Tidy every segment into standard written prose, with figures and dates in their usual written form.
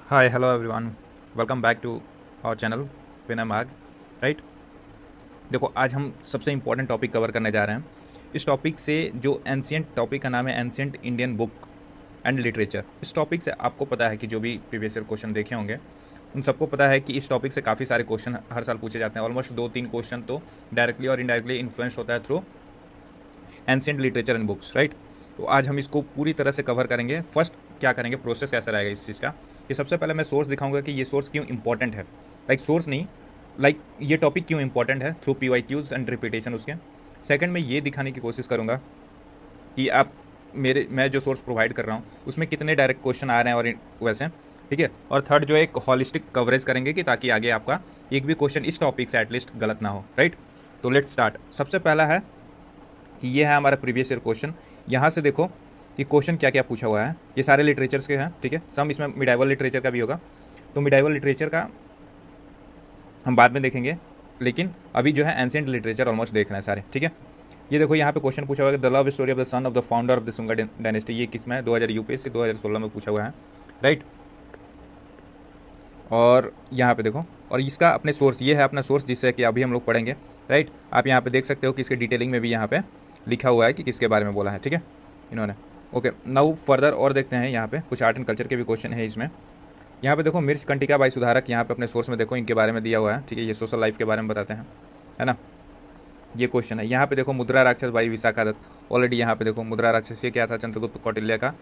Hi hello everyone, welcome back to our channel Vinay Marg. Right, देखो आज हम सबसे इम्पोर्टेंट टॉपिक कवर करने जा रहे हैं। इस टॉपिक से जो एंशियंट टॉपिक का नाम है ancient Indian book and literature. इस टॉपिक से आपको पता है कि जो भी प्रीवियस ईयर क्वेश्चन देखे होंगे उन सबको पता है कि इस टॉपिक से काफ़ी सारे क्वेश्चन हर साल पूछे जाते हैं। ऑलमोस्ट 2-3 क्वेश्चन तो डायरेक्टली और इनडायरेक्टली इन्फ्लुएंस होता है through ancient literature and books. Right, तो आज हम इसको पूरी तरह से कवर करेंगे। फर्स्ट क्या करेंगे, प्रोसेस कैसा रहेगा इस चीज़ का, कि सबसे पहले मैं सोर्स दिखाऊंगा कि ये सोर्स क्यों इंपॉर्टेंट है। सोर्स नहीं, ये टॉपिक क्यों इंपॉर्टेंट है थ्रू PYQs एंड रिपीटेशन उसके। सेकंड में ये दिखाने की कोशिश करूंगा कि आप मैं जो सोर्स प्रोवाइड कर रहा हूँ उसमें कितने डायरेक्ट क्वेश्चन आ रहे हैं और वैसे, ठीक है। और थर्ड जो है एक हॉलिस्टिक कवरेज करेंगे कि ताकि आगे आपका एक भी क्वेश्चन इस टॉपिक से एटलीस्ट गलत ना हो। राइट, तो लेट्स स्टार्ट। सबसे पहला है कि ये है हमारा प्रीवियस ईयर क्वेश्चन। यहाँ से देखो कि क्वेश्चन क्या क्या पूछा हुआ है। ये सारे लिटरेचर्स के हैं, ठीक है। सम इसमें मिडाइवल लिटरेचर का भी होगा, तो मिडाइवल लिटरेचर का हम बाद में देखेंगे, लेकिन अभी जो है एंशिएंट लिटरेचर ऑलमोस्ट देख रहे हैं सारे, ठीक है। ये देखो यहाँ पे क्वेश्चन पूछा हुआ है, the love story of the son of the founder of the Sunga dynasty. ये किस में है? 2000 UPSC 2016 में पूछा हुआ है। राइट, और यहाँ पे देखो, और इसका अपने सोर्स, ये है अपना सोर्स जिससे कि अभी हम लोग पढ़ेंगे। राइट, आप यहाँ पे देख सकते हो कि इसके डिटेलिंग में भी यहाँ पे लिखा हुआ है कि किसके बारे में बोला है, ठीक है, इन्होंने। ओके, नाउ फर्दर और देखते हैं। यहाँ पे कुछ आर्ट एंड कल्चर के भी क्वेश्चन है इसमें। यहाँ पे देखो मिर्च कंटिका बाई सुधारक, यहाँ पे अपने सोर्स में देखो इनके बारे में दिया हुआ है, ठीक है। ये सोशल लाइफ के बारे में बताते हैं, है ना। ये क्वेश्चन है। यहाँ पे देखो मुद्रा राक्षस बाई विशाखा दत्त। ऑलरेडी यहाँ पे देखो मुद्रा राक्षस ये क्या था, चंद्रगुप्त कौटिल्य का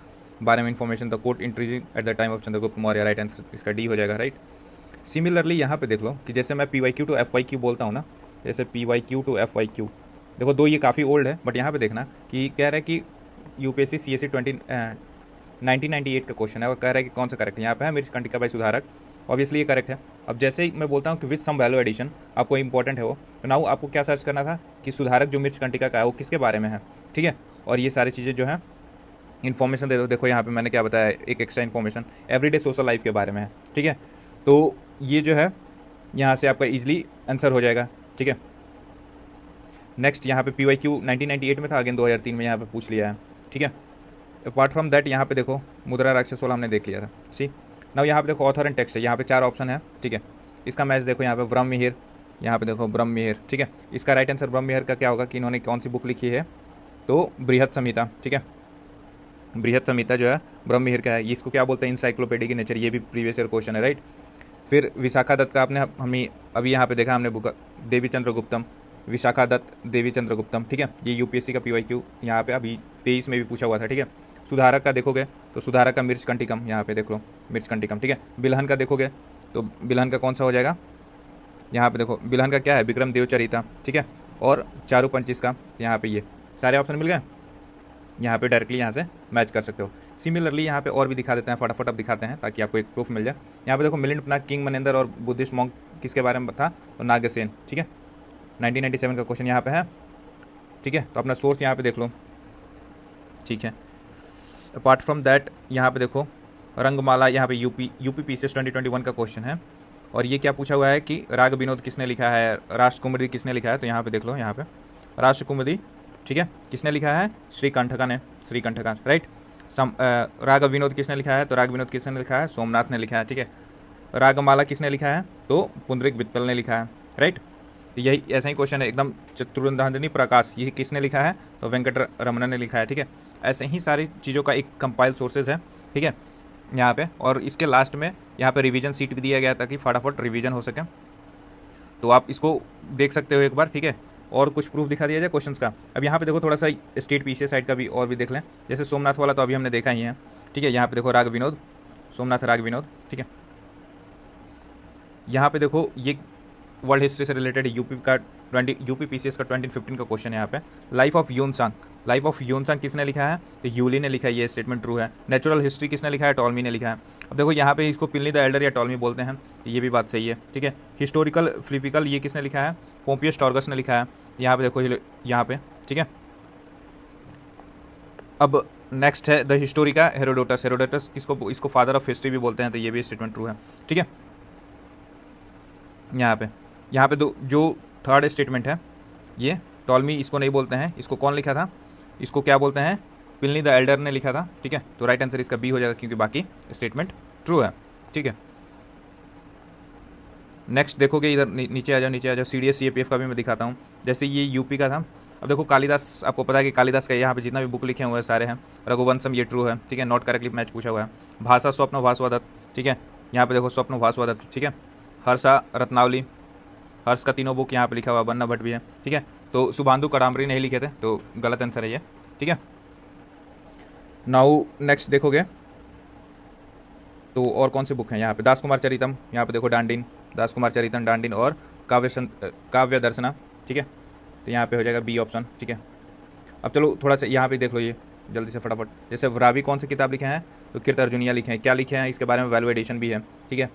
बारे में information, the court intriguing at the time of Chandragupta Maurya. Right answer इसका डी हो जाएगा। राइट, सिमिलरली यहाँ पे देख लो कि जैसे मैं PYQ टू FYQ बोलता हूँ ना, जैसे PYQ टू FYQ, देखो दो ये काफ़ी ओल्ड है, बट यहाँ पे देखना कि कह रहा है कि UPSC CSE 1998 का क्वेश्चन है और कह रहा है कि कौन सा करेक्ट है। यहाँ पे है मिर्च कंटिका बाई सुधारक, ऑब्वियसली ये करेक्ट है। अब जैसे ही मैं बोलता हूँ कि विथ सम वैल्यू एडिशन, आपको इंपॉर्टेंट है वो, तो नाउ आपको क्या सर्च करना था कि सुधारक जो मिर्च कंटिका का है वो किसके बारे में है, ठीक है। और ये सारी चीज़ें जो है इन्फॉर्मेशन दे दो। देखो यहाँ पे मैंने क्या बताया, एक extra information everyday social life के बारे में है, ठीक है। तो ये जो है यहाँ से आपका इजीली आंसर हो जाएगा, ठीक है। नेक्स्ट यहाँ पे PYQ 1998 में था, अगेन 2003 में यहाँ पे पूछ लिया है, ठीक है। अपार्ट फ्रॉम दैट यहाँ पे देखो मुद्रा राक्षस वाला हमने देख लिया था। सी नाउ यहाँ पे देखो ऑथर एंड टेक्स्ट है, यहाँ पे 4 ऑप्शन है, ठीक है। इसका मैच देखो यहाँ पे ब्रह्म मिहिर, यहाँ पे देखो ब्रह्म मिहिर, ठीक है। इसका राइट आंसर ब्रह्म मिहिर का क्या होगा कि इन्होंने कौन सी बुक लिखी है, तो बृहद संहिता, ठीक है। बृहद संहिता जो है ब्रह्म मिहिर का है। इसको क्या बोलते हैं, इंसाइक्लोपीडिया की नेचर। ये भी प्रीवियस ईयर क्वेश्चन है। राइट, फिर विशाखा दत्त का आपने हमें अभी यहाँ पे देखा हमने बुक, देवी चंद्रगुप्तम, विशाखा दत्त देवी चंद्रगुप्तम, ठीक है। ये UPSC का PYQ यहाँ पे अभी 23 में भी पूछा हुआ था, ठीक है। सुधारक का देखोगे तो सुधारक का मिर्च कंटिकम, यहाँ पे देख लो मिर्च कंटिकम, ठीक है। बिलहन का देखोगे तो बिलहन का कौन सा हो जाएगा, यहाँ पे देखो बिलहन का क्या है, विक्रम देवचरिता, ठीक है। और चारूपंचिस का यहाँ पे ये सारे ऑप्शन मिल गए। यहाँ पे डायरेक्टली यहाँ से मैच कर सकते हो। सिमिलरली यहाँ पे और भी दिखा देते हैं, फटाफट अब दिखाते हैं ताकि आपको एक प्रूफ मिल जाए। यहाँ पे देखो मिलिंद पनाग किंग मनेंदर और बुद्धिस्ट मॉन्क किसके बारे में था, तो नागसेन, ठीक है। 1997 का क्वेश्चन यहाँ पे है, ठीक है। तो अपना सोर्स यहाँ पे देख लो, ठीक है। अपार्ट फ्रॉम दैट यहाँ पे देखो रंगमाला, यहाँ पे UP PCS 2021 का क्वेश्चन है। और ये क्या पूछा हुआ है कि राग विनोद किसने लिखा है, राष्ट्रकुमारी किसने लिखा है, तो यहाँ पे देख लो, यहाँ पे राष्ट्रकुमारी, ठीक है, किसने लिखा है, श्रीकंठका ने, श्रीकंठका। राइट, राग विनोद किसने लिखा है, तो राग विनोद किसने लिखा है, सोमनाथ ने लिखा है, ठीक है। रागमाला किसने लिखा है, तो पुंडरीक वित्तल ने लिखा है। राइट, यही ऐसा ही क्वेश्चन है एकदम। चतुर्धांजनी प्रकाश ये किसने लिखा है, तो वेंकट रमन ने लिखा है, ठीक है। ऐसे ही सारी चीज़ों का एक कंपाइल सोर्सेज है, ठीक है, यहाँ पे। और इसके लास्ट में यहाँ पे रिवीजन सीट भी दिया गया ताकि फटाफट रिवीजन हो सके, तो आप इसको देख सकते हो एक बार, ठीक है। और कुछ प्रूफ दिखा दिया जाए क्वेश्चंस का। अब यहाँ पे देखो थोड़ा सा स्टेट PCS साइड का भी और भी देख लें। जैसे सोमनाथ वाला तो अभी हमने देखा ही है, ठीक है। यहाँ पे देखो राग विनोद, सोमनाथ राग विनोद, ठीक है। यहाँ पे देखो ये वर्ल्ड हिस्ट्री से रिलेटेड UP PCS का 2015 का क्वेश्चन है। यहाँ पे लाइफ ऑफ ह्यून-सांग, लाइफ ऑफ ह्यून-सांग किसने लिखा है, तो यूली ने लिखा है, ये स्टेटमेंट ट्रू है। नेचुरल हिस्ट्री किसने लिखा है, टॉलमी ने लिखा है। अब देखो यहाँ पे इसको प्लिनी द एल्डर या टॉलमी बोलते हैं, तो ये भी बात सही है, ठीक है। हिस्टोरिकल फिलिपिकल ये किसने लिखा है, पोम्पियस टॉर्गस ने लिखा है। यहाँ पे देखो यहाँ पे, ठीक है। अब नेक्स्ट है द हिस्टोरिका हेरोडोटस, हेरोडोटस किसको, इसको फादर ऑफ हिस्ट्री भी बोलते हैं, तो ये भी स्टेटमेंट ट्रू है, ठीक है। यहाँ पे जो थर्ड स्टेटमेंट है ये टॉलमी इसको नहीं बोलते हैं, इसको कौन लिखा था, इसको क्या बोलते हैं, प्लिनी द एल्डर ने लिखा था, ठीक है। तो राइट आंसर इसका बी हो जाएगा क्योंकि बाकी स्टेटमेंट ट्रू है, ठीक है। नेक्स्ट देखोगे इधर नीचे आ जाओ, नीचे आ जाओ, CDS CAPF का भी मैं दिखाता हूँ। जैसे ये यूपी का था। अब देखो कालिदास, आपको पता है कि कालिदास का यहाँ पे जितना भी बुक लिखे हुए हैं सारे हैं। रघुवंशम ये ट्रू है, ठीक है, नॉट करेक्टली मैच पूछा हुआ है। भाषा स्वप्न भास्वदत्त, ठीक है, यहाँ पे देखो स्वप्न भास्वदत्त, ठीक है। हर्षा रत्नावली, हर्ष का तीनों बुक यहाँ पे लिखा हुआ, बन्ना भट्ट भी है, ठीक है। तो शुभांधु कडाम्बरी नहीं लिखे थे, तो गलत आंसर है ये, ठीक है। नाउ नेक्स्ट देखोगे तो और कौन से बुक हैं यहाँ पे, दास कुमार चरितम, यहाँ पे देखो डांडिन, दास कुमार चरितम डांडिन और काव्य दर्शना, ठीक है। तो यहाँ पे हो जाएगा बी ऑप्शन, ठीक है। अब चलो थोड़ा सा यहाँ पे देख लो ये जल्दी से फटाफट। जैसे रावी कौन सी किताब लिखे हैं, तो कीर्त अर्जुनिया लिखे हैं, क्या लिखे हैं इसके बारे में वैल्यूएडिशन भी है, ठीक है।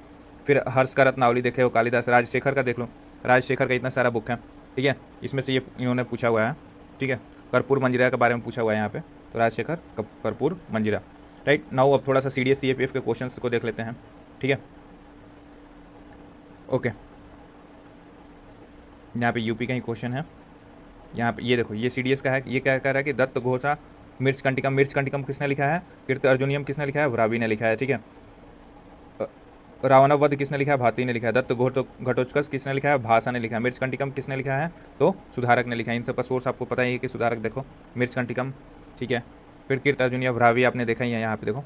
फिर हर्ष का रत्नावली देखे हो, कालिदास, राजशेखर का देख लो, राजशेखर का इतना सारा बुक है, ठीक है। इसमें से ये इन्होंने पूछा हुआ है, ठीक है। कर्पूर मंजिरा के बारे में पूछा हुआ है यहाँ पे, तो राजशेखर कर्पूर मंजिरा, राइट। नाउ अब थोड़ा सा CDS CAPF के क्वेश्चंस को देख लेते हैं, ठीक है। ओके, यहाँ पे यूपी का ही क्वेश्चन है। यहाँ पे ये देखो, ये CDS का है। ये क्या कह रहा है कि दत्त घोषा मिर्च कंटिकम किसने लिखा है, कीर्त अर्जुनियम किसने लिखा है, रावी ने लिखा है, ठीक है। रावणवध किसने लिखा है, भाती ने लिखा है। दत्त घटोत्कच किसने लिखा है, भाषा ने लिखा है। मिर्च कंटिकम किसने लिखा है, तो सुधारक ने लिखा है। इन सब का सोर्स आपको पता ही है कि सुधारक देखो, मिर्च कंटिकम, ठीक है। फिर कीर्त अर्जुनिया रावी आपने देखा ही है यहाँ पे देखो।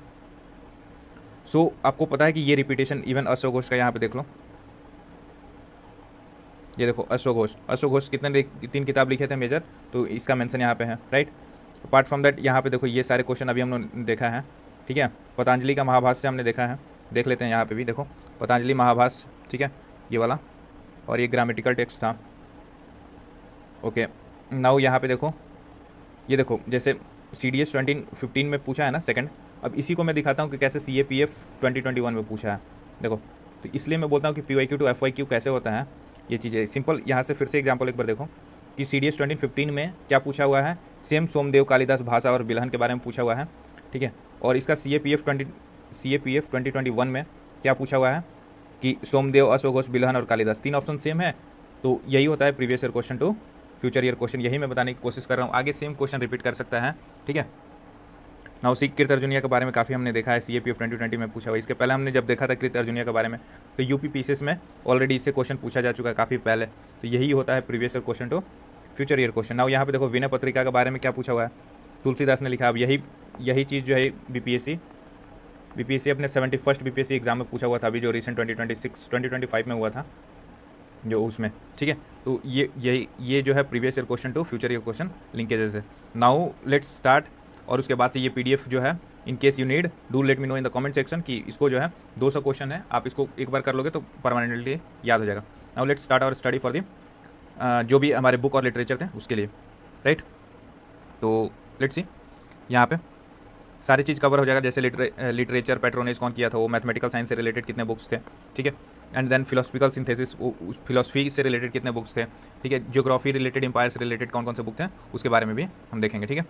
सो आपको पता है कि ये रिपीटेशन इवन अश्वघोष का यहाँ पे देख लो, ये देखो अश्वघोष कितने 3 किताब लिखे थे मेजर, तो इसका मेंशन यहाँ पे है, राइट। अपार्ट फ्रॉम दैट यहाँ पे देखो ये सारे क्वेश्चन अभी हमने देखा है, ठीक है। पतंजलि का महाभाष्य हमने देखा है, देख लेते हैं यहाँ पे भी देखो पतंजलि महाभाष्य, ठीक है, ये वाला, और ये ग्रामेटिकल टेक्स्ट था। ओके, नाउ यहाँ पे देखो, ये देखो जैसे CDS 2015 में पूछा है ना सेकंड, अब इसी को मैं दिखाता हूँ कि कैसे CAPF 2021 में पूछा है, देखो। तो इसलिए मैं बोलता हूँ कि PYQ to FYQ कैसे होता है, ये चीज़ें सिंपल। यहाँ से फिर से एग्जाम्पल एक बार देखो कि CDS 2015 में क्या पूछा हुआ है, सेम सोमदेव कालिदास भाषा और बिलहन के बारे में पूछा हुआ है, ठीक है। और इसका CAPF 2021 में क्या पूछा हुआ है कि सोमदेव, अश्वघोष, बिलहन और कालिदास, 3 ऑप्शन सेम है। तो यही होता है previous year question to future year question, यही मैं बताने की कोशिश कर रहा हूँ। आगे सेम क्वेश्चन रिपीट कर सकता है, ठीक है। नाउ कीर्त अर्जुनिया के बारे में काफ़ी हमने देखा है, CAPF 2020 में पूछा हुआ। इसके पहले हमने जब देखा था कीर्त अर्जुनिया के बारे में, तो यूपी PCS में ऑलरेडी इससे क्वेश्चन पूछा जा चुका है काफ़ी पहले। तो यही होता है previous year question to future year question. Now यहाँ पे देखो विनय पत्रिका के बारे में क्या पूछा हुआ है, तुलसीदास ने लिखा। अब यही चीज़ जो है BPSC अपने 71st BPSC एग्जाम में पूछा हुआ था, अभी जो रिसेंट 2025 में हुआ था जो उसमें, ठीक है। तो ये जो है previous year question to future year question linkages है। Now let's start. और उसके बाद से ये PDF जो है, in case you need do let me know in the comment section कि इसको जो है 200 क्वेश्चन है, आप इसको एक बार कर लोगे तो परमानेंटली याद हो जाएगा। Now let's start our study for the जो भी हमारे बुक और लिटरेचर थे उसके लिए, राइट। तो लेट्स सी, यहाँ पे सारी चीज़ कवर हो जाएगा। जैसे लिटरेचर पैट्रोनेज कौन किया था, वो मैथमेटिकल साइंस से रिलेटेड कितने बुक्स थे, ठीक है। And then philosophical synthesis, philosophy से रिलेटेड कितने बुक्स थे, ठीक है। ज्योग्राफी रिलेटेड, एम्पायर से रिलेटेड कौन कौन से बुक थे उसके बारे में भी हम देखेंगे, ठीक है।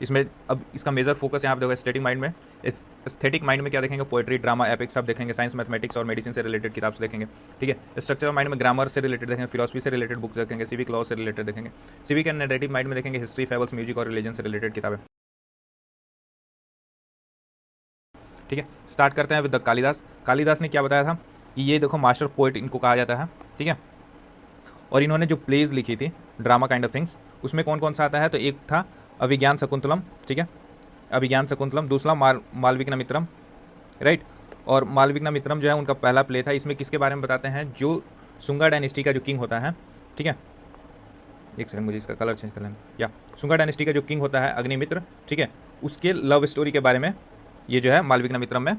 इसमें अब इसका मेजर फोकस यहाँ पे देखो एस्थेटिक माइंड में, एस्थेटिक माइंड में क्या देखेंगे, पोएट्री, ड्रामा, एपिक सब देखेंगे। साइंस, मैथमेटिक्स और मेडिसिन से रिलेटेड किताब से देखेंगे, ठीक है। स्ट्रक्चरल माइंड में ग्रामर से रिलेटेड देखेंगे, फिलोसफी से रिलेटेड बुक्स देखेंगे, सिविक लॉ से रिलेटेड देखेंगे। सिविक एंड नैरेटिव माइंड में देखेंगे हिस्ट्री, फेबल्स, म्यूजिक और रिलीजन से रिलेटेड किताबें, ठीक है। स्टार्ट करते हैं विद द कालिदास। कालिदास ने क्या बताया था कि ये देखो मास्टर पोएट इनको कहा जाता है, ठीक है। और इन्होंने जो प्लेज लिखी थी, ड्रामा काइंड ऑफ थिंग्स, उसमें कौन कौन सा आता है, तो एक था अभिज्ञान शकुंतलम, ठीक है, अभिज्ञान शकुंतलम। दूसरा मालविकनमित्रम, राइट। और मालविकनमित्रम जो है उनका पहला प्ले था। इसमें किसके बारे में बताते हैं, जो सुंगा डायनेस्टी का जो किंग होता है, ठीक है। एक सेकंड, मुझे इसका कलर चेंज कर लेना। या सुंगा डायनेस्टी का जो किंग होता है अग्निमित्र, ठीक है, उसके लव स्टोरी के बारे में ये जो है मालविकनमित्रम में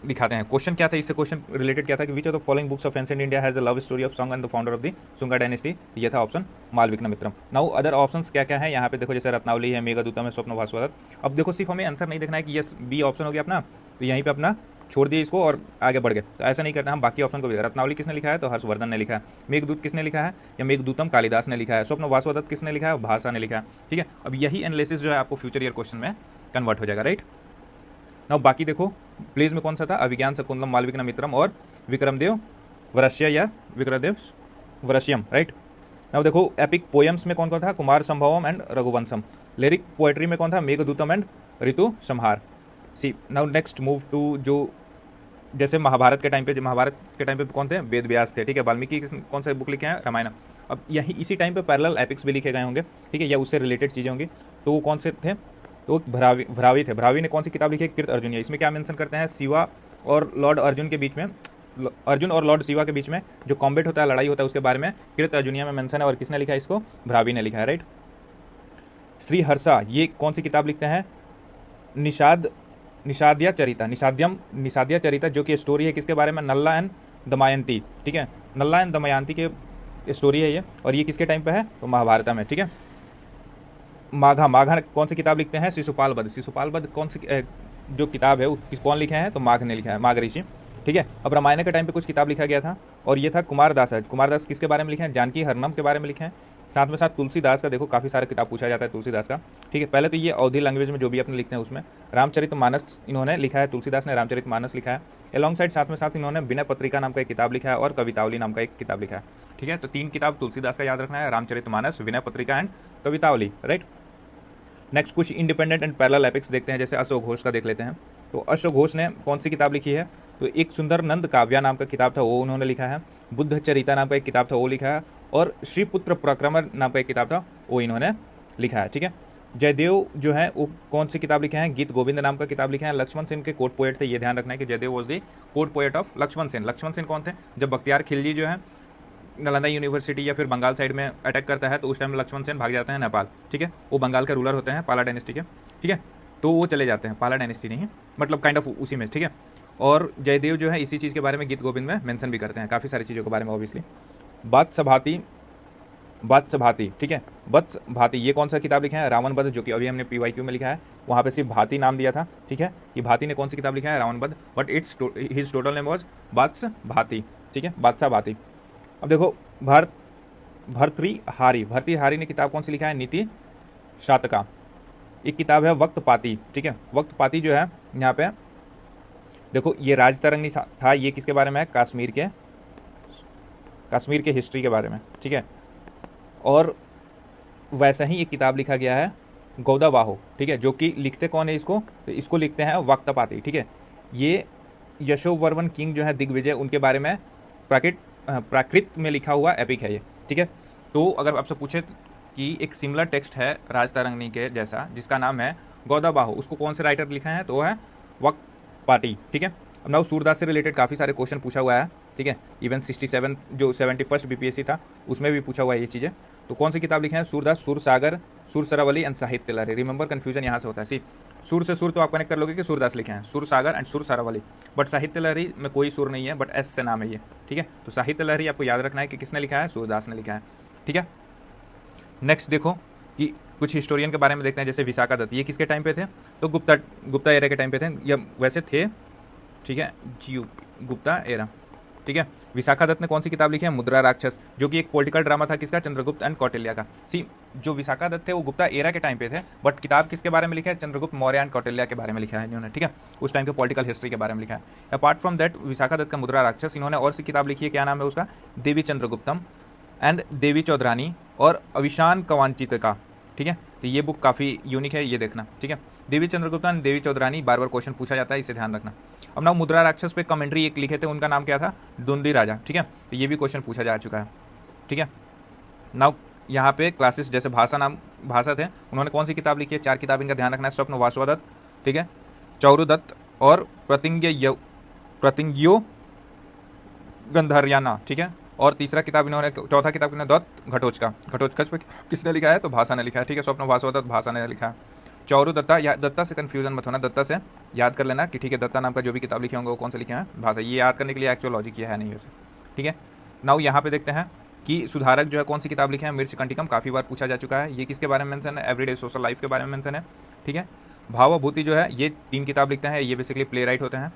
दिखाते हैं। क्वेश्चन क्या था, इससे क्वेश्चन रिलेटेड क्या था कि which of the following books of ancient India has the love story of song and the founder of the Sunga dynasty, ये था ऑप्शन मालविकनमित्रम। नाउ अदर ऑप्शंस क्या क्या है यहाँ पे देखो, जैसे रत्नावली है, मेघदूतम है, स्वप्न भास्वदत्त। अब देखो सिर्फ हमें आंसर नहीं देखना है कि यस बी ऑप्शन हो गया अपना, तो यहीं पे अपना छोड़ दिए इसको और आगे बढ़ गए, तो ऐसा नहीं करना। हम बाकी ऑप्शन को भी, रत्नावली किसने लिखा है, तो हर्षवर्धन ने लिखा है। मेघदूत किसने लिखा है, या मेघदूतम कालिदास ने लिखा है। स्वप्न भास्वदत्त किसने लिखा है, भाषा ने लिखा है, ठीक है। अब यही एनालिसिस जो है आपको फ्यूचर ईयर क्वेश्चन में कन्वर्ट हो जाएगा, राइट। नाउ बाकी देखो प्लेज में कौन सा था, अभिज्ञान शकुंतलम, मालविकनमित्रम और विक्रमदेव वरस्य या विक्रमदेव वरस्यम, राइट। नाउ देखो एपिक पोएम्स में कौन कौन था, Kumar संभवम and Raghuvamsham. Lyric poetry में कौन था, मेघदूतम एंड ऋतु संहार। सी नाउ नेक्स्ट मूव टू जो जैसे महाभारत के टाइम पे कौन थे, वेद व्यास थे, ठीक है। वाल्मीकि कौन सा बुक लिखे हैं, रामायण। अब यही इसी टाइम पे पैरेलल एपिक्स भी लिखे गए होंगे, ठीक है, या उससे रिलेटेड चीज़ें होंगी। तो वो कौन से थे, तो भरावी थे। भरावी ने कौन सी किताब लिखी है, कृत अर्जुनीय। इसमें क्या मेंशन करते हैं, शिवा और लॉर्ड अर्जुन के बीच में, अर्जुन और लॉर्ड शिवा के बीच में जो कॉम्बेट होता है, लड़ाई होता है, उसके बारे में कृत अर्जुनिया में मेंशन है। और किसने लिखा है इसको, भरावी ने लिखा है, राइट। श्री हर्षा ये कौन सी किताब लिखते हैं, निषाद्या चरिता, जो कि स्टोरी है किसके बारे में, नल्ला एंड दमयंती, ठीक है। नल्ला एंड दमयंती के स्टोरी है ये, और ये किसके टाइम पे है, तो महाभारत में, ठीक है। माघा कौन सी किताब लिखते हैं, शिशुपाल वध कौन सी जो किताब है वो कौन लिखे हैं, तो माघ ने लिखा है, माघ ऋषि, ठीक है। अब रामायण के टाइम पे कुछ किताब लिखा गया था, और ये था कुमारदास है। कुमारदास किसके बारे में लिखे हैं, जानकी हरनम के बारे में लिखे हैं। साथ में साथ तुलसीदास का, देखो काफ़ी सारा किताब पूछा जाता है तुलसीदास का, ठीक है। पहले तो ये अवधी लैंग्वेज में जो भी अपने लिखते हैं उसमें रामचरितमानस इन्होंने लिखा है, तुलसीदास ने रामचरितमानस लिखा है। अलॉन्ग साइड साथ में साथ इन्होंने विनय पत्रिका नाम का एक किताब लिखा है, और कवितावली नाम का एक किताब लिखा है, ठीक है। तो 3 किताब तुलसीदास का याद रखना है, Ramcharitmanas, Vinay Patrika and Kavitavali, right. Next कुछ इंडिपेंडेंट एंड पैरेलल एपिक्स देखते हैं, जैसे अशोक घोष का देख लेते हैं। तो अशोक घोष ने कौन सी किताब लिखी है, तो एक सुंदर नंद काव्या नाम का किताब था, वो उन्होंने लिखा है। बुद्ध चरिता नाम का एक किताब था, वो लिखा है। और श्रीपुत्र प्रक्रमण नाम का एक किताब था, वो इन्होंने लिखा है, ठीक है। जयदेव जो है वो कौन सी किताब लिखे हैं, गीत गोविंद नाम का किताब लिखे हैं। लक्ष्मण सेन के कोर्ट पोएट थे, ये ध्यान रखना है कि Jaidev was the court poet of Lakshman Sen. Lakshman Sen कौन थे, जब बख्तियार खिलजी जो है नालंदा यूनिवर्सिटी या फिर बंगाल साइड में अटैक करता है, तो उस टाइम लक्ष्मण सेन भाग जाते हैं नेपाल, ठीक है। वो बंगाल के रूलर होते हैं, पाला डायनेस्टी के, ठीक है। तो वो चले जाते हैं, पाला डायनेस्टी नहीं, मतलब काइंड ऑफ उसी में, ठीक है। और जयदेव जो है इसी चीज़ के बारे में गीत गोविंद में मेंशन भी करते हैं, काफ़ी सारी चीज़ों के बारे में ऑब्वियसली। वत्स भाती, ठीक है। वत्स भाती ये कौन सा किताब लिखा है, रावण वध, जो कि अभी हमने PYQ में लिखा है, वहाँ पे सिर्फ भाती नाम दिया था, ठीक है। ये भाती ने कौन सी किताब लिखा है, Ravan Vadh, but his total name was Vatsa Bhatti, ठीक है, बादशाह भाती। अब देखो भर्तृहारी ने किताब कौन सी लिखा है, नीति शातका। एक किताब है वक्त पाती, ठीक है। वक्त पाती जो है यहाँ पे देखो, ये राजतरंगी था, ये किसके बारे में है, कश्मीर के हिस्ट्री के बारे में, ठीक है। और वैसा ही एक किताब लिखा गया है गौदाबाहो, ठीक है, जो कि लिखते कौन है इसको, तो इसको लिखते हैं वक्तपाती, ठीक है। ये यशोवर्मन किंग जो है दिग्विजय, उनके बारे में प्राकृत में लिखा हुआ एपिक है ये, ठीक है। तो अगर आपसे पूछे कि एक सिमिलर टेक्स्ट है राजतरंगी के जैसा जिसका नाम है गौदाबाहो, उसको कौन से राइटर लिखा है, तो वो है वक्तपाती, ठीक है। अब नाउ सूरदास से रिलेटेड काफ़ी सारे क्वेश्चन पूछा हुआ है, ठीक है। इवन 67 जो 71st BPSC था उसमें भी पूछा हुआ है ये चीज़ें। तो कौन सी किताब लिखे हैं, सूरदास, सुरसागर, सुरसरावली एंड साहित्य लहरी। रिमेंबर कन्फ्यूजन यहाँ से होता है, सी सुर से सुर तो आप कनेक्ट कर लोगे कि सूरदास लिखे हैं, सुरसागर एंड सुरसरावली, बट साहित्य लहरी में कोई सुर नहीं है, बट S से नाम है ये, ठीक है। तो साहित्य लहरी आपको याद रखना है कि किसने लिखा है, सूरदास ने लिखा है, ठीक है। नेक्स्ट देखो कि कुछ हिस्टोरियन के बारे में देखते हैं, जैसे विशाखादत्त, ये किसके टाइम पे थे, तो गुप्ता एरा के टाइम पे थे, या वैसे थे, ठीक है, गुप्ता एरा, ठीक है। विशाखादत्त ने कौन सी किताब लिखी है, मुद्रा राक्षस, जो कि एक पॉलिटिकल ड्रामा था, किसका, चंद्रगुप्त एंड कौटिल्य का। सी जो विशाखादत्त थे वो गुप्ता एरा के टाइम पे थे, बट किताब किसके बारे में लिखा है, चंद्रगुप्त मौर्य एंड कौटिल्य के बारे में लिखा है इन्होंने, ठीक है। उस टाइम के पॉलिटिकल हिस्ट्री के बारे में लिखा है। अपार्ट फ्रॉम दैट विशाखादत्त का मुद्रा राक्षस, इन्होंने और सी किताब लिखी है, क्या नाम है उसका, देवी चंद्रगुप्तम एंड देवी चौधरानी और अविशान कवांचित का, ठीक है। तो ये बुक काफ़ी यूनिक है, ये देखना, ठीक है। देवी चंद्रगुप्ता एंड देवी चौधरानी, बार बार क्वेश्चन पूछा जाता है, इसे ध्यान रखना। अब ना मुद्रा राक्षस पे कमेंट्री एक लिखे थे, उनका नाम क्या था, दुंदी राजा, ठीक है। तो ये भी क्वेश्चन पूछा जा चुका है, ठीक है। नाउ यहाँ पे क्लासेस जैसे भाषा थे, उन्होंने कौन सी किताब लिखी है, 4 किताब इनका ध्यान रखना है, स्वप्न वासवदत्त, ठीक है, चौरुदत्त और प्रतिज्ञो गंधर्याना, ठीक है। और तीसरा किताब इन्होंने, चौथा किताब इन्होंने दत्त घटोत्कच पे किसने लिखा है, तो भाषा ने लिखा है, ठीक है। स्वप्न वासवदत्त भाषा ने लिखा है। चौरू दत्ता, या दत्ता से कन्फ्यूजन मत होना, दत्ता से याद कर लेना कि ठीक है, दत्ता नाम का जो भी किताब लिखे होंगे वो कौन से लिखे हैं, भाषा, ये याद करने के लिए एक्चुअल लॉजिक किया है नहीं वैसे, ठीक है। नाउ यहाँ पे देखते हैं कि सुधारक जो है कौन सी किताब लिखे हैं, मृच्छकंटिकम, काफ़ी बार पूछा जा चुका है, ये किसके बारे में मेंशन है, एवरीडे सोशल लाइफ के बारे में मेंशन है, ठीक है। भावभूति जो है ये 3 किताब लिखते हैं, ये बेसिकली प्ले राइट होते हैं,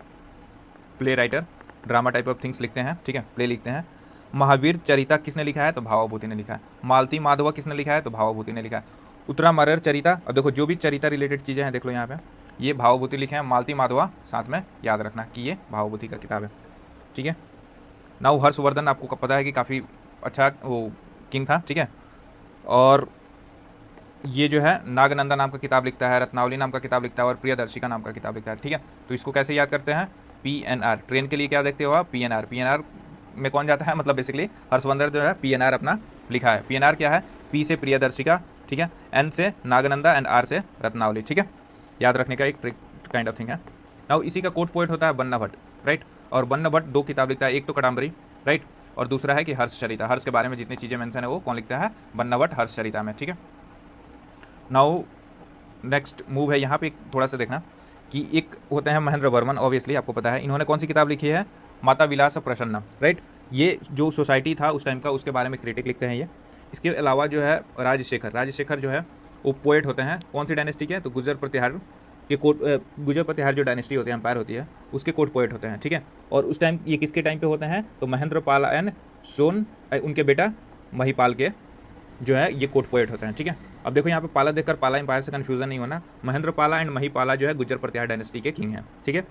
play writer, drama type of things लिखते हैं, ठीक है, प्ले लिखते हैं। महावीर चरिता किसने लिखा है, तो भावभूति ने लिखा है। मालती माधवा किसने लिखा है, तो भावभूति ने लिखा है। उत्तरामरर चरिता, अब देखो जो भी चरिता रिलेटेड चीज़ें हैं देख लो यहाँ पे, ये भावभूति लिखे हैं, मालती माधवा साथ में याद रखना कि ये भावभूति का किताब है, ठीक है। नाउ हर्षवर्धन आपको पता है कि काफ़ी अच्छा वो किंग था, ठीक है। और ये जो है नागनंदा नाम का किताब लिखता है, रत्नावली नाम का किताब लिखता है और प्रियदर्शिका नाम का किताब लिखता है, ठीक है। तो इसको कैसे याद करते हैं, PNR, ट्रेन के लिए क्या देखते हो आप, PNR। PNR में कौन जाता है, मतलब बेसिकली हर्षवर्धन जो है PNR अपना लिखा है। PNR क्या है, P से प्रियदर्शिका, ठीक है, N से नागनंदा एंड R से रत्नावली, ठीक है, याद रखने का एक ट्रिक काइंड ऑफ थिंग है। नाउ इसी का कोट पोएट होता है बन्ना भट्ट, राइट। और बन्ना भट्ट 2 किताब लिखता है, एक तो कडाम्बरी, राइट, और दूसरा है कि हर्षचरिता। हर्ष के बारे में जितनी चीज़ें मेंशन है वो कौन लिखता है, बन्ना भट्ट हर्षचरिता में, ठीक है। नाउ नेक्स्ट मूव है यहाँ पे थोड़ा सा देखना कि एक होते हैं महेंद्र वर्मन, ऑब्वियसली आपको पता है, इन्होंने कौन सी किताब लिखी है, माता विलास प्रसन्ना, राइट। ये जो सोसाइटी था उस टाइम का उसके बारे में क्रिटिक लिखते हैं ये। इसके अलावा जो है राजशेखर जो है वो पोएट होते हैं, कौन सी डायनेस्टी के, तो गुजर प्रतिहार के कोट, गुजर प्रतिहार जो डायनेस्टी होती है, एम्पायर होती है, उसके कोट पोएट होते हैं, ठीक है। और उस टाइम ये किसके टाइम पे होते हैं, तो महेंद्र पाला एंड सोन, उनके बेटा महिपाल के जो है ये कोट पोएट होते हैं, ठीक है। अब देखो यहाँ पे पाला देखकर पाला एम्पायर से कंफ्यूजन नहीं होना, महेंद्र पाला एंड महिपाला जो है गुजर प्रतिहार डायनेस्टी के किंग हैं, ठीक है।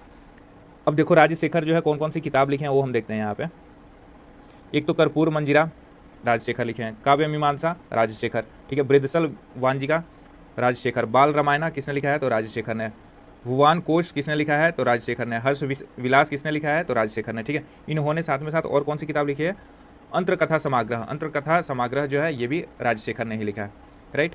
अब देखो राजशेखर जो है कौन कौन सी किताब लिखे हैं वो हम देखते हैं यहाँ पे। एक तो कर्पूर मंजिरा राजशेखर लिखे हैं, काव्य मीमांसा राजशेखर, ठीक है, बृद्धसल वांजिका राजशेखर, बाल रामायणा किसने लिखा है, तो राजशेखर ने, भुवान कोश किसने लिखा है, तो राजशेखर ने, हर्ष विलास किसने लिखा है, तो राजशेखर ने, ठीक है। इन्होंने साथ में साथ और कौन सी किताब लिखी है, अंतरकथा समाग्रह जो है ये भी राजशेखर ने ही लिखा है, राइट।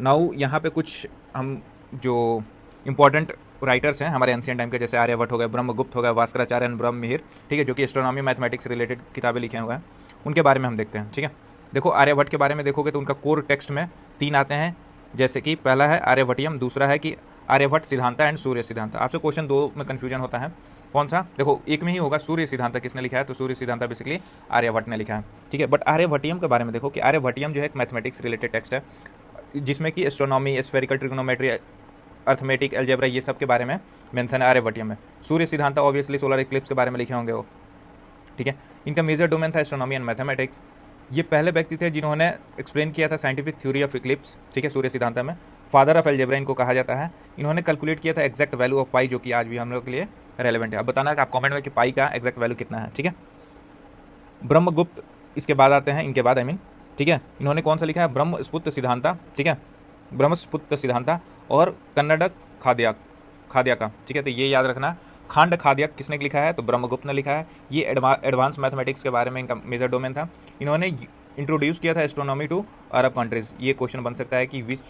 नाउ यहाँ पे कुछ हम जो इम्पोर्टेंट राइटर्स हैं हमारे एंशिएंट टाइम के, जैसे आर्यभट्ट हो गए, ब्रह्मगुप्त हो गए, भास्कराचार्य एंड ब्रह्म मिहिर, ठीक है, जो कि एस्ट्रोनॉमी मैथमेटिक्स रिलेटेड किताबें लिखे हुए हैं, उनके बारे में हम देखते हैं, ठीक है। देखो आर्यभट्ट के बारे में देखोगे तो उनका कोर टेक्स्ट में 3 आते हैं, जैसे कि पहला है आर्यभट्टियम, दूसरा है कि आर्यभट्ट सिद्धांता एंड सूर्य सिद्धांता। आपसे क्वेश्चन 2 में कन्फ्यूजन होता है, कौन सा, देखो एक में ही होगा, सूर्य सिद्धांत किसने लिखा है, तो सूर्य सिद्धांत बेसिकली आर्यभट्ट ने लिखा है, ठीक है। बट आर्यभट्टियम के बारे में देखो कि आर्यभट्टियम जो है एक मैथमेटिक्स रिलेटेड टेक्स्ट है, जिसमें कि astronomy, spherical trigonometry, arithmetic, algebra, ये सब के बारे में मेंशन है आर्यभट्टियम में। सूर्य सिद्धांत ऑब्वियसली सोलर इक्लिप्स के बारे में लिखे होंगे वो, ठीक है। इनका मेजर डोमेन था एस्ट्रोनॉमी एंड मैथमेटिक्स। ये पहले व्यक्ति थे जिन्होंने एक्सप्लेन किया था साइंटिफिक थ्योरी ऑफ इक्लिप्स, ठीक है, सूर्य सिद्धांत में। फादर ऑफ एल्जेब्रा इनको कहा जाता है। इन्होंने कैलकुलेट किया था एग्जैक्ट वैल्यू ऑफ पाई, जो कि आज भी हम लोग के लिए रेलेवेंट है। अब बताना कि आप कमेंट में कि पाई का एग्जैक्ट वैल्यू कितना है, ठीक है। ब्रह्मगुप्त इसके बाद आते हैं, इनके बाद ठीक है। इन्होंने कौन सा लिखा है, ब्रह्मस्पुत्र सिद्धांता, ठीक है, ब्रह्मस्पुत्र सिद्धांता और कन्नडक खाद्याका, ठीक है। तो ये याद रखना, खांड खाद्यक किसने लिखा है, तो ब्रह्मगुप्त ने लिखा है। ये एडवांस मैथमेटिक्स के बारे में इनका मेजर डोमेन था। इन्होंने इंट्रोड्यूस किया था एस्ट्रोनॉमी टू अरब कंट्रीज। ये क्वेश्चन बन सकता है कि which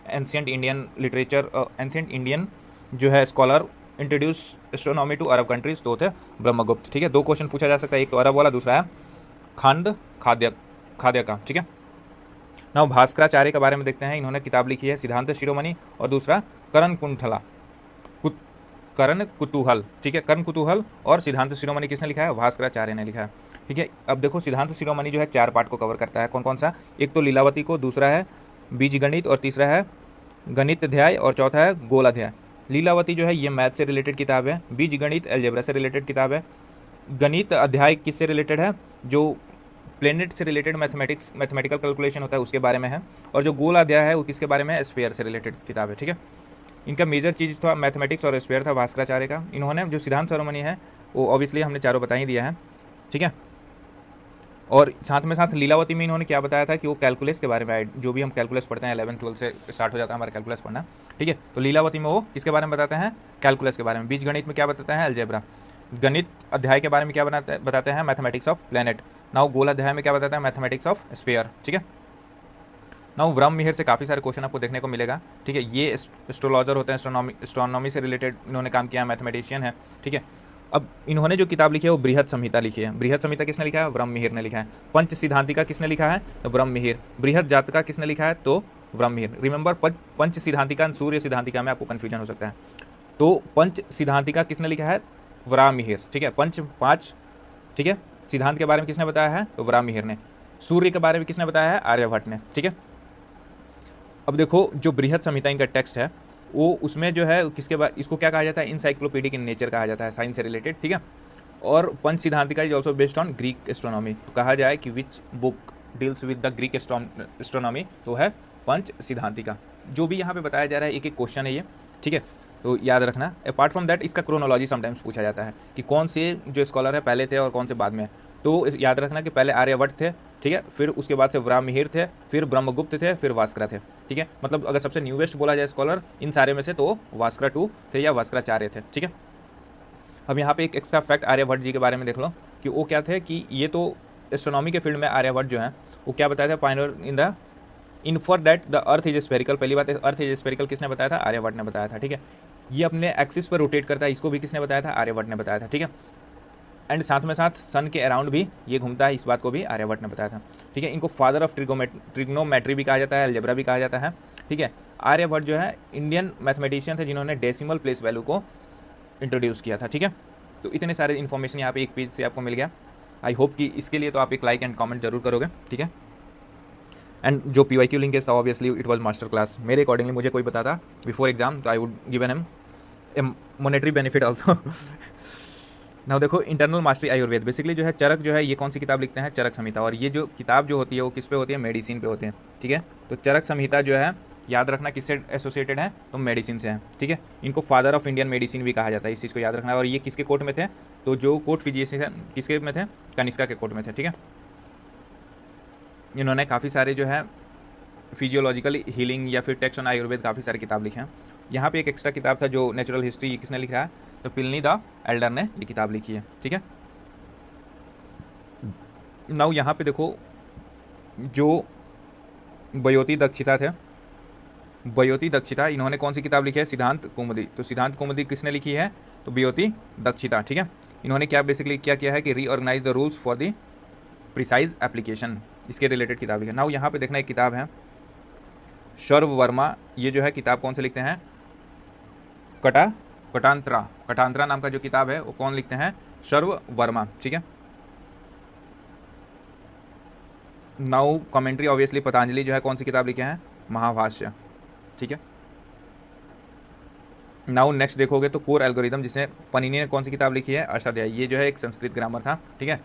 ancient Indian literature, ancient Indian जो है scholar introduce astronomy to Arab countries, तो थे ब्रह्मगुप्त, ठीक है। 2 क्वेश्चन पूछा जा सकता है, एक तो अरब वाला, दूसरा है खांड खाद्यका, ठीक है। ना भास्कराचार्य के बारे में देखते हैं। इन्होंने किताब लिखी है सिद्धांत शिरोमणि और दूसरा करण कुतूहल, ठीक है। कर्ण कुतूहल और सिद्धांत शिरोमणि किसने लिखा है, भास्कराचार्य ने लिखा है, ठीक है। अब देखो सिद्धांत शिरोमणि जो है 4 पार्ट को कवर करता है, कौन कौन सा, एक तो लीलावती को, दूसरा है बीजगणित और तीसरा है गणित अध्याय और चौथा है गोल अध्याय। लीलावती जो है ये मैथ से रिलेटेड किताब है, बीजगणित एल्जेब्रा से रिलेटेड किताब है, गणित अध्याय किससे रिलेटेड है, जो प्लेनेट से रिलेटेड मैथमेटिकल कैलकुलेशन होता है उसके बारे में है, और जो गोल अध्याय है वो किसके बारे में है, स्फीयर से रिलेटेड किताब है, ठीक है। इनका मेजर चीज़ था मैथमेटिक्स और स्फीयर था भास्कराचार्य का। इन्होंने जो सिद्धांत शिरोमणि है वो ऑब्वियसली हमने चारों बता ही दिया है, ठीक है। और साथ में साथ लीलावती में इन्होंने क्या बताया था कि वो कैलकुलस के बारे में, जो भी हम कैलकुलस पढ़ते हैं 11th-12th से स्टार्ट हो जाता है हमारा कैलकुलस पढ़ना, ठीक है। तो लीलावती में वो किसके बारे में बताते हैं, कैलकुलस के बारे में। बीजगणित में क्या बताते हैं, अलजेब्रा। गणित अध्याय के बारे में क्या बताते हैं, मैथमेटिक्स ऑफ प्लेनेट। नाउ गोल अध्याय में क्या बताता है, मैथमेटिक्स ऑफ स्फीयर, ठीक है। नाउ ब्रह्म मिहिर से काफ़ी सारे क्वेश्चन आपको देखने को मिलेगा, ठीक है। ये एस्ट्रोलॉजर होते हैं, एस्ट्रोनॉमी से रिलेटेड इन्होंने काम किया, मैथमेटिशियन है, ठीक है। अब इन्होंने जो किताब लिखी है वो बृहद संहिता लिखी है। बृहद संहिता किसने लिखा है, ब्रह्म मिहिर ने लिखा है। पंच सिद्धांतिका किसने लिखा है, तो ब्रह्म मिहिर। बृहद जातका किसने लिखा है, तो ब्रह्म मिहिर। रिमेंबर पंच सिद्धांतिका सूर्य सिद्धांतिका में आपको कन्फ्यूजन हो सकता है, तो पंच सिद्धांतिका किसने लिखा है, वरामिहिर, ठीक है। 5, ठीक है। सिद्धांत के बारे में किसने बताया है, तो वरामिहिर ने। सूर्य के बारे में किसने बताया है, आर्यभट्ट ने, ठीक है। अब देखो जो बृहद संहिता इनका टेक्स्ट है वो उसमें जो है किसके बाद, इसको क्या कहा जाता है, इंसाइक्लोपीडिक इन नेचर कहा जाता है, साइंस से रिलेटेड, ठीक है। और Pancha Siddhantika is also based on Greek astronomy. तो कहा जाए कि which book deals with the Greek astronomy, तो है पंच सिद्धांतिका। जो भी यहाँ पे बताया जा रहा है एक एक क्वेश्चन है ये, ठीक है। तो याद रखना। अपार्ट फ्रॉम दैट इसका क्रोनोलॉजी समटाइम्स पूछा जाता है कि कौन से जो स्कॉलर है पहले थे और कौन से बाद में। तो याद रखना कि पहले आर्यभट्ट थे, ठीक है, फिर उसके बाद से वरामिहिर थे, फिर ब्रह्मगुप्त थे, फिर वास्करा थे, ठीक है। मतलब अगर सबसे न्यूवेस्ट बोला जाए स्कॉलर इन सारे में से तो वास्करा 2 थे या वास्कराचार्य थे, ठीक है। अब यहाँ पे एक एक्स्ट्रा फैक्ट आर्यभट्ट जी के बारे में देख लो कि वो क्या थे कि ये तो एस्ट्रोनॉमी के फील्ड में आर्यभट्ट जो है वो क्या बताया था, pioneer in the infer that the earth is spherical. पहली बात अर्थ इज स्फेरिकल किसने बताया था, आर्यभट्ट ने बताया था, ठीक है। ये अपने एक्सिस पर रोटेट करता है, इसको भी किसने बताया था, आर्यभट्ट ने बताया था, ठीक है। एंड साथ में साथ सन के अराउंड भी ये घूमता है, इस बात को भी आर्यभट्ट ने बताया था, ठीक है। इनको फादर ऑफ ट्रिग्नोमेट्री भी कहा जाता है, अलजेब्रा भी कहा जाता है, ठीक है। आर्यभट्ट जो है इंडियन मैथमेटिशियन थे जिन्होंने डेसिमल प्लेस वैल्यू को इंट्रोड्यूस किया था, ठीक है। तो इतने सारे इन्फॉर्मेशन यहाँ पे एक पेज से आपको मिल गया। आई होप कि इसके लिए तो आप एक लाइक एंड कमेंट जरूर करोगे, ठीक है। एंड जो PYQ लिंक है obviously it was master class. मेरे अकॉर्डिंगली मुझे कोई बताता बिफोर एग्जाम तो I would given him a monetary benefit also. Now देखो इंटरनल मास्टरी आयुर्वेद, बेसिकली जो है चरक जो है ये कौन सी किताब लिखते हैं, चरक संहिता। और ये जो किताब जो होती है वो किस पे होती है, मेडिसिन पे होते हैं, ठीक है। तो चरक संहिता जो है याद रखना किससे एसोसिएटेड है, तो मेडिसिन से है, ठीक है। इनको फादर ऑफ इंडियन मेडिसिन भी कहा जाता है, इस चीज़ को याद रखना है। और ये किसके कोर्ट में थे, तो जो कोर्ट फिजिशियन किसके में थे, कनिष्का के कोर्ट में थे, ठीक है। इन्होंने काफ़ी सारे जो है फिजियोलॉजिकल हीलिंग या फिर टेक्स्ट ऑन आयुर्वेद काफ़ी सारे किताब लिखे हैं। यहाँ पे एक एक्स्ट्रा किताब था जो नेचुरल हिस्ट्री, किसने लिखा है, तो प्लिनी द एल्डर ने ये किताब लिखी है, ठीक है। नाउ यहाँ पे देखो जो बयोती दक्षिता थे, बयोती दक्षिता इन्होंने कौन सी किताब लिखी है, सिद्धांत कौमुदी। तो सिद्धांत कौमुदी किसने लिखी है, तो बयोती दक्षिता, ठीक है। इन्होंने क्या बेसिकली क्या किया है कि reorganise the rules for the precise application, इसके रिलेटेड किताब लिखी है। नाउ यहाँ पे देखना एक किताब है शर्व वर्मा, ये जो है किताब कौन से लिखते हैं, कटांतरा नाम का जो किताब है वो कौन लिखते हैं, शर्व वर्मा, ठीक है। नाउ कमेंट्री ऑब्वियसली पतंजलि जो है कौन सी किताब लिखे हैं, महाभाष्य, ठीक है। नाउ नेक्स्ट देखोगे तो कोर एल्गोरिदम, जिसने पनीनी ने कौन सी किताब लिखी है, अष्टाध्यायी। ये जो है एक संस्कृत ग्रामर था, ठीक है।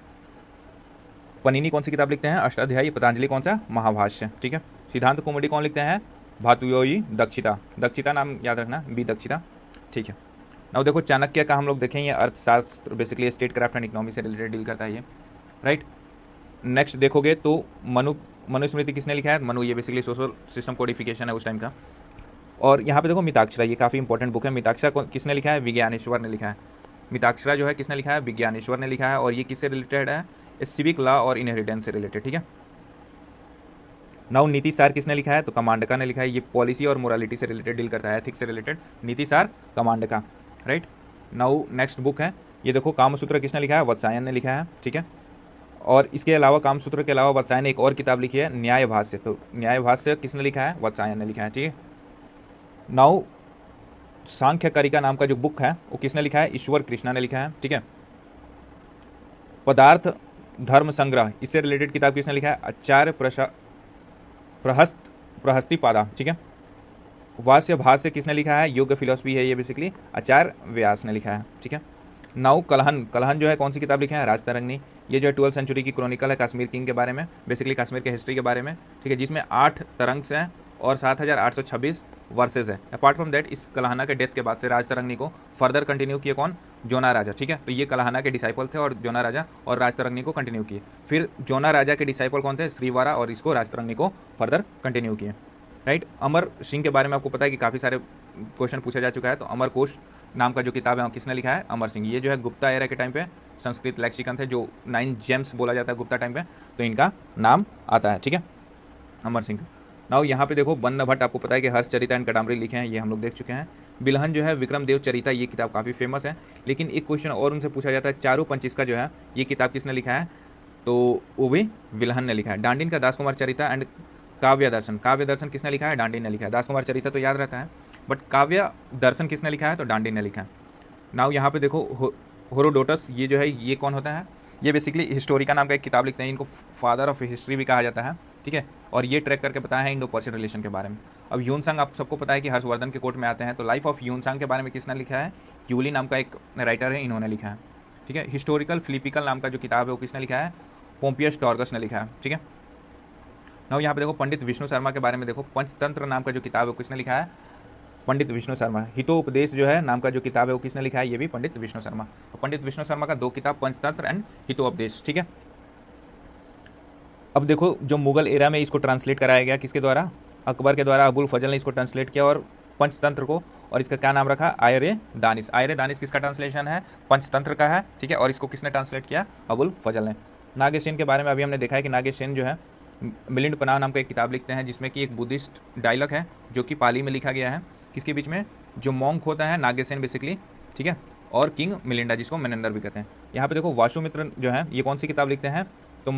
पनीनी कौन सी किताब लिखते हैं, अष्टाध्यायी। पतंजलि कौन सा, महाभाष्य, ठीक है। सिद्धांत कौमुदी कौन लिखते हैं, भातुयोई दक्षिता, दक्षिता नाम याद रखना, बी दक्षिता, ठीक है। नाउ देखो चाणक्य का हम लोग देखेंगे, अर्थशास्त्र basically state craft and economy से रिलेटेड डील करता है ये, राइट। नेक्स्ट देखोगे तो मनुस्मृति किसने लिखा है, मनु, ये बेसिकली सोशल सिस्टम कोडिफिकेशन है उस टाइम का। और यहाँ पे देखो मिताक्षरा, ये काफ़ी इंपॉर्टेंट बुक है। मिताक्षरा किसने लिखा है, विज्ञानेश्वर ने लिखा है। मिताक्षरा जो है किसने लिखा है, विज्ञानेश्वर ने लिखा है। और ये किससे रिलेटेड है, सिविक लॉ और इनहेरिटेंस से रिलेटेड, ठीक है। नाउ नीति सार किसने लिखा है, तो कमांडका ने लिखा है। ये पॉलिसी और मोरालिटी से रिलेटेड डील करता है, एथिक्स से रिलेटेड, नीति सार कमांडका, राइट। नाउ नेक्स्ट बुक है, ये देखो कामसूत्र किसने लिखा है, वत्सायन ने लिखा है, ठीक है। और इसके अलावा कामसूत्र के अलावा वत्सायन ने एक और किताब लिखी है, न्याय भाष्य। तो न्याय भाष्य किसने लिखा है, वत्सायन ने लिखा है, ठीक है। नाउ सांख्य कारिका नाम का जो बुक है वो किसने लिखा है, ईश्वर कृष्णा ने लिखा है, ठीक है। पदार्थ धर्म संग्रह, इससे रिलेटेड किताब किसने लिखा है, आचार्य प्रहस्तिपादा, ठीक है। वास्य भाष्य किसने लिखा है, योग फिलोसफी है ये बेसिकली, आचार्य व्यास ने लिखा है, ठीक है। नाउ कलहन जो है कौन सी किताब लिखे हैं, राजतरंगिणी। ये जो है 12वीं सेंचुरी की क्रॉनिकल है कश्मीर किंग के बारे में, बेसिकली कश्मीर के हिस्ट्री के बारे में, ठीक है, जिसमें 8 तरंग्स हैं और 7826 वर्सेज है। अपार्ट फ्रॉम दैट इस कलहाना के डेथ के बाद से राजतरंगिणी को फर्दर कंटिन्यू किए कौन, जोना राजा, ठीक है। तो ये कलहाना के डिसाइपल थे और जोना राजा और राजतरंगिणी को कंटिन्यू किए। फिर जोना राजा के डिसाइपल कौन थे, श्रीवारा, और इसको राजतरंगिणी को फर्दर कंटिन्यू किए, राइट। अमर सिंह के बारे में आपको पता है कि काफ़ी सारे क्वेश्चन पूछा जा चुका है। तो अमर कोश नाम का जो किताब है किसने लिखा है, अमर सिंह। ये जो है गुप्ता एरा के टाइम पे संस्कृत लेक्सिकन थे, जो 9 जेम्स बोला जाता है गुप्ता टाइम पे, तो इनका नाम आता है, ठीक है, अमर सिंह। नाउ यहाँ पे देखो बन्न भट्ट, आपको पता है कि हर्ष चरिता एंड कटामरी लिखे हैं, ये हम लोग देख चुके हैं। बिलहन जो है विक्रम देव चरिता, ये किताब काफ़ी फेमस है। लेकिन एक क्वेश्चन और उनसे पूछा जाता है, चारू पंचिस्का जो है ये किताब किसने लिखा है, तो वो भी बिलहन ने लिखा है। डांडिन का दास कुमार चरिता एंड काव्य दर्शन किसने लिखा है, डांडिन ने लिखा है। दास कुमार चरिता तो याद रहता है, बट काव्य दर्शन किसने लिखा है, तो डांडिन ने लिखा है। नाउ यहाँ पे देखो हेरोडोटस, ये जो है ये कौन होता है, ये बेसिकली हिस्टोरिका नाम का एक किताब लिखते हैं, इनको फादर ऑफ हिस्ट्री भी कहा जाता है, ठीक है। और ये ट्रैक करके बताया है इंडो पर्शियन रिलेशन के बारे में। अब ह्यूनसांग आप सबको पता है कि हर्षवर्धन के कोर्ट में आते हैं, तो लाइफ ऑफ ह्यूनसांग के बारे में किसने लिखा है, यूली नाम का एक राइटर है, इन्होंने लिखा है, ठीक है। हिस्टोरिकल फिलिपिकल नाम का जो किताब है वो किसने लिखा है, पोम्पियस टॉर्गस ने लिखा है, ठीक है। नाउ यहाँ पे देखो पंडित विष्णु शर्मा के बारे में देखो, पंचतंत्र नाम का जो किताब है वो किसने लिखा है, पंडित विष्णु शर्मा। हितोपदेश जो है नाम का जो किताब है वो किसने लिखा है, ये भी पंडित विष्णु शर्मा। तो पंडित विष्णु शर्मा का 2 किताब, पंचतंत्र एंड हितोपदेश, ठीक है। अब देखो जो मुगल एरा में इसको ट्रांसलेट कराया गया किसके द्वारा, अकबर के द्वारा, अबुल फजल ने इसको ट्रांसलेट किया और पंचतंत्र को, और इसका क्या नाम रखा, आयरे दानिश। आयरे दानिश किसका ट्रांसलेशन है, पंचतंत्र का है, ठीक है। और इसको किसने ट्रांसलेट किया, अबुल फजल ने। नागेसेन के बारे में अभी हमने देखा है कि नागेसेन जो है मिलिंद पनाह नाम का एक किताब लिखते हैं, जिसमें कि एक बुद्धिस्ट डायलॉग है जो कि पाली में लिखा गया है, किसके बीच में, जो मॉन्क होता है नागेसेन बेसिकली, ठीक है, और किंग मिलिंडा जिसको मेनेंडर भी कहते हैं। यहाँ पे देखो वासुमित्र जो है ये कौन सी किताब लिखते हैं, तो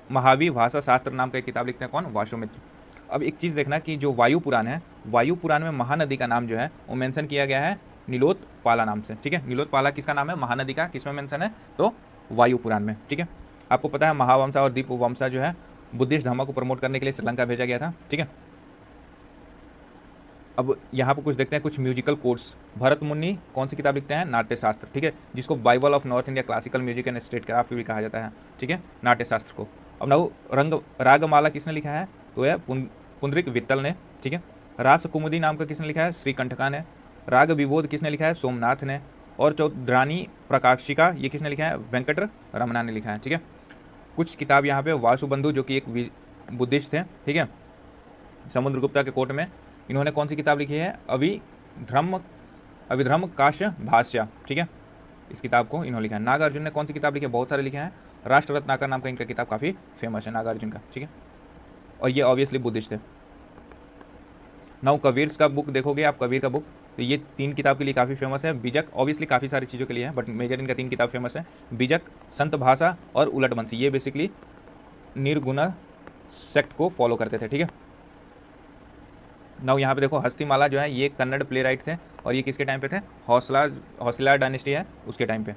महावीर भाषा शास्त्र नाम का एक किताब लिखते हैं, कौन, वासुमित्र। अब एक चीज़ देखना कि जो वायु पुराण है, वायु पुराण में महानदी का नाम जो है वो मेंशन किया गया है नीलोत्पाला नाम से, ठीक है। नीलोत्पाला किसका नाम है, महानदी का, किसमें मेंशन है, तो वायु पुराण में, ठीक है। आपको पता है महावंशा और दीपवंशा जो है बुद्धिस्ट धर्म को प्रमोट करने के लिए श्रीलंका भेजा गया था, ठीक है। अब यहाँ पर कुछ देखते हैं कुछ म्यूजिकल कोर्स। भरत मुनि कौन सी किताब लिखते हैं, नाट्य शास्त्र, ठीक है, जिसको Bible of north India classical music and state craft भी कहा जाता है, ठीक है, नाट्य शास्त्र को। अब नव रागमाला किसने लिखा है, तो यह पुंडरीक वित्तल ने, ठीक है। रास कुमुदी नाम का किसने लिखा है, श्री कंठका ने। राग विबोध किसने लिखा है, सोमनाथ ने। और चौधरानी प्रकाशिका ये किसने लिखा है, वेंकट रमना ने लिखा है, ठीक है। कुछ किताब यहाँ पे वासुबंधु जो कि एक बुद्धिस्ट थे, ठीक है, समुद्रगुप्ता के कोर्ट में, इन्होंने कौन सी किताब लिखी है, अभिधर्म काश भाष्य, ठीक है, इस किताब को इन्होंने लिखा है। नागार्जुन ने कौन सी किताब लिखी है, बहुत सारे लिखे हैं। राष्ट्र रत्नाकर नाम का इनका किताब काफ़ी फेमस है नागार्जुन का, ठीक है, और ये ऑब्वियसली बुद्धिस्ट है। नाउ कबीर्स का बुक देखोगे आप, कबीर का बुक, तो ये 3 किताब के लिए काफ़ी फेमस है। बीजक ऑब्वियसली काफ़ी सारी चीज़ों के लिए है, बट मेजर इनका 3 किताब फेमस है, बीजक, संत भाषा और उलट बंसी। ये बेसिकली निर्गुण सेक्ट को फॉलो करते थे, ठीक है। नाउ यहाँ पे देखो हस्तिमाला जो है ये कन्नड़ प्ले राइट थे, और ये किसके टाइम पे थे, हौसला डायनेस्टी है उसके टाइम पे।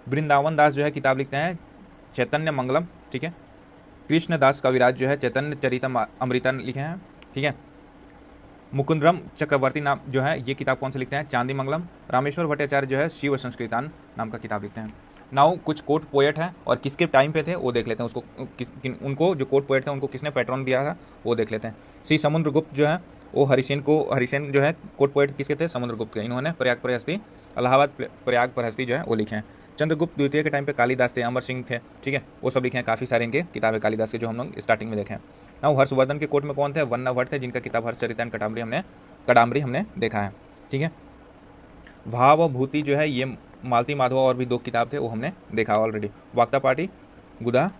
वृंदावन दास जो है किताब लिखते हैं चैतन्य मंगलम, ठीक है। कृष्ण दास कविराज जो है चैतन्य चरितम अमृता लिखे हैं, ठीक है। मुकुंदरम चक्रवर्ती नाम जो है ये किताब कौन से लिखते हैं, चांदी मंगलम। रामेश्वर भट्टाचार्य जो है शिव संस्कृतान नाम का किताब लिखते हैं। नाउ कुछ कोर्ट पोएट हैं और किसके टाइम पे थे वो देख लेते हैं, उसको उनको जो कोर्ट पोएट थे उनको किसने पैट्रन दिया था वो देख लेते हैं। श्री समुद्रगुप्त जो है वो हरिसेन जो है कोर्ट पोएट किसके थे, समुद्रगुप्त के। इन्होंने प्रयाग प्रहस्ती, इलाहाबाद प्रयाग प्रहस्ती जो है वो लिखे हैं। चंद्रगुप्त द्वितीय के टाइम पे कालिदास थे, अमर सिंह थे, ठीक है, वो सब लिखे हैं। काफ़ी सारे इनके किताबें कालिदास के जो हम लोग स्टार्टिंग में देखे हैं। ना हर्षवर्धन के कोर्ट में कौन थे, वन्ना भट्ट थे, जिनका किताब हर्षचरित एंड कडाम्बरी हमने देखा है, ठीक है। भावभूति जो है ये मालती माधव और भी 2 किताब थे वो हमने देखा ऑलरेडी। वाक्ता पार्टी गौड़ा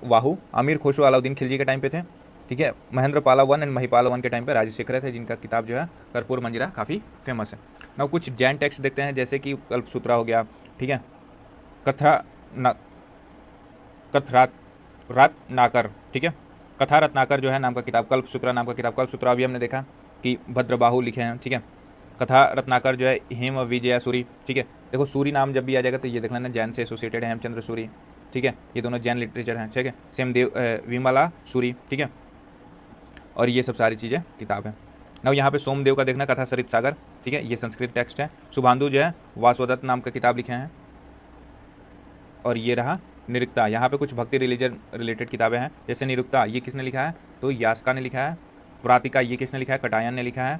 वाहू आमिर खुसरो अलाउद्दीन खिलजी के टाइम पे थे, ठीक है। महेंद्र पाला 1 एंड महिपाल 1 के टाइम पे राजशेखर थे, जिनका किताब जो है कर्पूर मंजरा काफ़ी फेमस है। ना कुछ जैन टेक्स्ट देखते हैं, जैसे कि कल्पसूत्रा हो गया, ठीक है, रत्नाकर, ठीक है, कथा रत्नाकर जो है नाम का किताब, कल्पसूत्रा नाम का किताब। कल्पसूत्रा अभी हमने देखा कि भद्रबाहु लिखे हैं, ठीक है। कथा रत्नाकर जो है हेम विजया सूरी, ठीक है। देखो सूरी नाम जब भी आ जाएगा तो ये देख लेना जैन से एसोसिएटेड है, हेमचंद्र सूरी, ठीक है, ये दोनों जैन लिटरेचर हैं, ठीक है। सेम विमला सूरी, ठीक है, और ये सब सारी चीज़ें किताब है। ना यहाँ पे सोमदेव का देखना कथा सरित सागर, ठीक है, ये संस्कृत टेक्स्ट है। शुभांदु जो है वासवदत्त नाम का किताब लिखे हैं, और ये रहा निरुक्ता। यहाँ पे कुछ भक्ति रिलीजन रिलेटेड किताबें हैं, जैसे निरुक्ता ये किसने लिखा है, तो यास्का ने लिखा है। व्रातिका ये किसने लिखा है, कटायन ने लिखा है।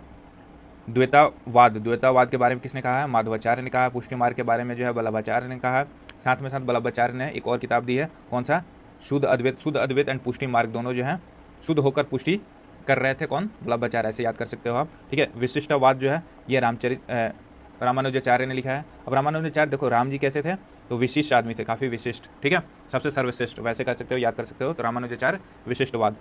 द्वैतावाद के बारे में किसने कहा है, माधवाचार्य ने कहा है। पुष्टि मार्ग के बारे में जो है वल्लभाचार्य ने कहा है। साथ में साथ वल्लभाचार्य ने एक और किताब दी है, कौन सा, शुद्ध अद्वैत एंड पुष्टि मार्ग, दोनों जो है शुद्ध होकर पुष्टि कर रहे थे, कौन, वल्लभाचार्य, ऐसे याद कर सकते हो आप, ठीक है। विशिष्टवाद जो है ये रामानुजाचार्य ने लिखा है। अब रामानुजाचार्य देखो राम जी कैसे थे, तो विशिष्ट आदमी थे, काफ़ी विशिष्ट, ठीक है, सबसे सर्वश्रेष्ठ, वैसे कर सकते हो, याद कर सकते हो। तो रामानुजाचार्य विशिष्टवाद।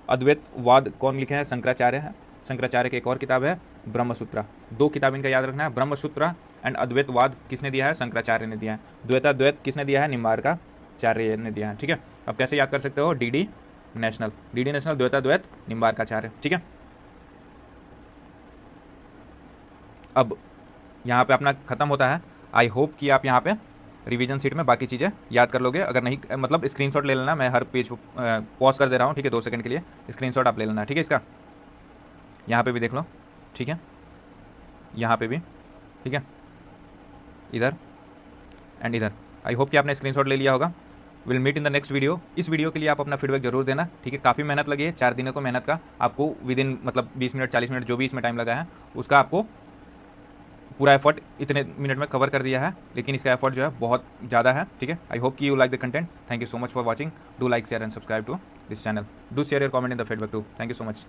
अद्वैतवाद कौन लिखे हैं, शंकराचार्य है। शंकराचार्य की एक और किताब है ब्रह्मसूत्र। 2 किताब इनका याद रखना है, ब्रह्मसूत्र एंड अद्वैतवाद किसने दिया है, शंकराचार्य ने दिया है। द्वैताद्वैत किसने दिया है, निम्बार्काचार्य ने दिया है, ठीक है। अब कैसे याद कर सकते हो, डीडी नेशनल द्वैताद्वैत निम्बार्काचार्य, ठीक है। अब यहाँ पे अपना खत्म होता है। आई होप कि आप यहाँ पे रिवीजन सीट में बाकी चीज़ें याद कर लोगे। अगर नहीं मतलब स्क्रीनशॉट ले लेना, मैं हर पेज पॉज कर दे रहा हूँ, ठीक है, 2 सेकंड के लिए स्क्रीनशॉट आप ले लेना, ठीक है। इसका यहाँ पे भी देख लो, ठीक है, यहाँ पे भी, ठीक है, इधर एंड इधर। आई होप कि आपने स्क्रीनशॉट ले लिया होगा। Will meet in the next video. इस वीडियो के लिए आप अपना फीडबैक जरूर देना, ठीक है। काफ़ी मेहनत लगी है, 4 दिनों को मेहनत का, आपको विद इन मतलब 20 मिनट 40 मिनट जो भी इसमें टाइम लगा है उसका आपको पूरा एफर्ट इतने मिनट में कवर कर दिया है, लेकिन इसका एफर्ट जो है बहुत ज़्यादा है, ठीक है। आई होप कि you like the content. Thank you so much for watching. Do like share and subscribe to this channel. Do share your comment in the feedback too. Thank you so much.